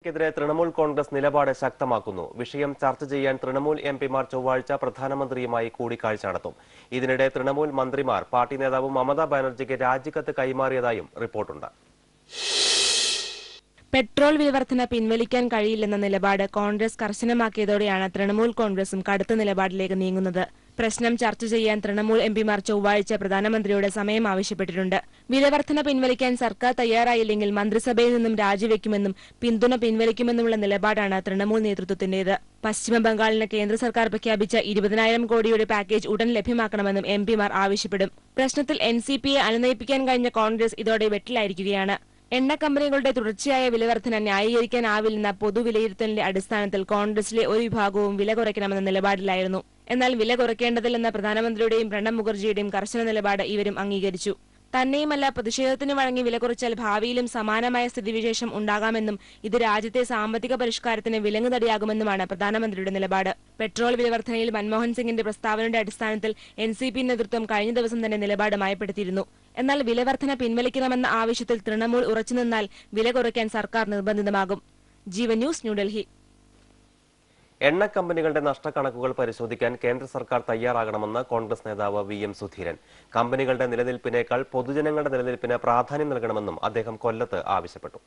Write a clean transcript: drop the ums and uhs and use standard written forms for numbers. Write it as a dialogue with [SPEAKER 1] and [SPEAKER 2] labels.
[SPEAKER 1] ക്കെതിരെ തൃണമൂൽ കോൺഗ്രസ് നിലപാട് ശക്തമാക്കുന്നു. വിഷയം ചർച്ച ചെയ്യാൻ തൃണമൂൽ എംപിമാർ ചൊവ്വാഴ്ച പ്രധാനമന്ത്രിയുമായി കൂടിക്കാഴ്ച നടത്തും. ഇതിനിടെ തൃണമൂൽ മന്ത്രിമാർ പാർട്ടി നേതാവ് മമതാ ബാനർജിക്ക് രാജിക്കത്ത് കൈമാറിയതായും റിപ്പോർട്ടുണ്ട്.
[SPEAKER 2] പെട്രോൾ വില വർധന പിൻവലിക്കാൻ കഴിയില്ലെന്ന നിലപാട് കോൺഗ്രസ് കർശനമാക്കിയതോടെയാണ് തൃണമൂൽ കോൺഗ്രസും കടുത്ത നിലപാടിലേക്ക് നീങ്ങുന്നത്. പ്രശ്നം ചർച്ച ചെയ്യാൻ തൃണമൂൽ എംപിമാർ ചൊവ്വാഴ്ച പ്രധാനമന്ത്രിയോട് സമയം ആവശ്യപ്പെട്ടിട്ടുണ്ട്. വിലവർധന പിൻവലിക്കാൻ സർക്കാർ തയ്യാറായില്ലെങ്കിൽ മന്ത്രിസഭയിൽ നിന്നും രാജിവെക്കുമെന്നും പിന്തുണ പിൻവലിക്കുമെന്നുമുള്ള നിലപാടാണ് തൃണമൂൽ നേതൃത്വത്തിന്റേത്. പശ്ചിമ ബംഗാളിന് കേന്ദ്ര സർക്കാർ പ്രഖ്യാപിച്ച 20,000 കോടിയുടെ പാക്കേജ് ഉടൻ ലഭ്യമാക്കണമെന്നും എംപിമാർ ആവശ്യപ്പെടും. പ്രശ്നത്തിൽ NCPയെ അനുനയിപ്പിക്കാൻ കഴിഞ്ഞ കോൺഗ്രസ് ഇതോടെ വെട്ടിലായിരിക്കുകയാണ്. എണ്ണ കമ്പനികളുടെ തുടർച്ചയായ വിലവർധന ന്യായീകരിക്കാനാവില്ലെന്ന പൊതുവിലയിരുത്തലിന്റെ അടിസ്ഥാനത്തിൽ കോൺഗ്രസിലെ ഒരു വിഭാഗവും വില കുറയ്ക്കണമെന്ന നിലപാടിലായിരുന്നു. എന്നാൽ വില കുറയ്ക്കേണ്ടതില്ലെന്ന പ്രധാനമന്ത്രിയുടെയും പ്രണബ് മുഖർജിയുടെയും കർശന നിലപാട് ഇവരും അംഗീകരിച്ചു. തന്നെയുമല്ല, പ്രതിഷേധത്തിന് വഴങ്ങി വില കുറച്ചാൽ ഭാവിയിലും സമാനമായ സ്ഥിതിവിശേഷം ഉണ്ടാകാമെന്നും ഇത് രാജ്യത്തെ സാമ്പത്തിക പരിഷ്കാരത്തിന് വിലങ്ങുതടിയാകുമെന്നുമാണ് പ്രധാനമന്ത്രിയുടെ നിലപാട്. പെട്രോൾ വിലവർധനയിൽ മൻമോഹൻ സിംഗിന്റെ പ്രസ്താവനയുടെ അടിസ്ഥാനത്തിൽ NCP നേതൃത്വം കഴിഞ്ഞ ദിവസം തന്നെ നിലപാട് മയപ്പെടുത്തിയിരുന്നു. എന്നാൽ വിലവർധന പിൻവലിക്കണമെന്ന ആവശ്യത്തിൽ തൃണമൂൽ ഉറച്ചുനിന്നാൽ വില കുറയ്ക്കാൻ സർക്കാർ നിർബന്ധിതമാകും. ജീവൻ ന്യൂസ്, ന്യൂഡൽഹി.
[SPEAKER 1] എണ്ണ കമ്പനികളുടെ നഷ്ടക്കണക്കുകൾ പരിശോധിക്കാൻ കേന്ദ്ര സർക്കാർ തയ്യാറാകണമെന്ന് കോൺഗ്രസ് നേതാവ് VM സുധീരൻ. കമ്പനികളുടെ നിലനിൽപ്പിനേക്കാൾ പൊതുജനങ്ങളുടെ നിലനിൽപ്പിന് പ്രാധാന്യം നൽകണമെന്നും അദ്ദേഹം കൊല്ലത്ത് ആവശ്യപ്പെട്ടു.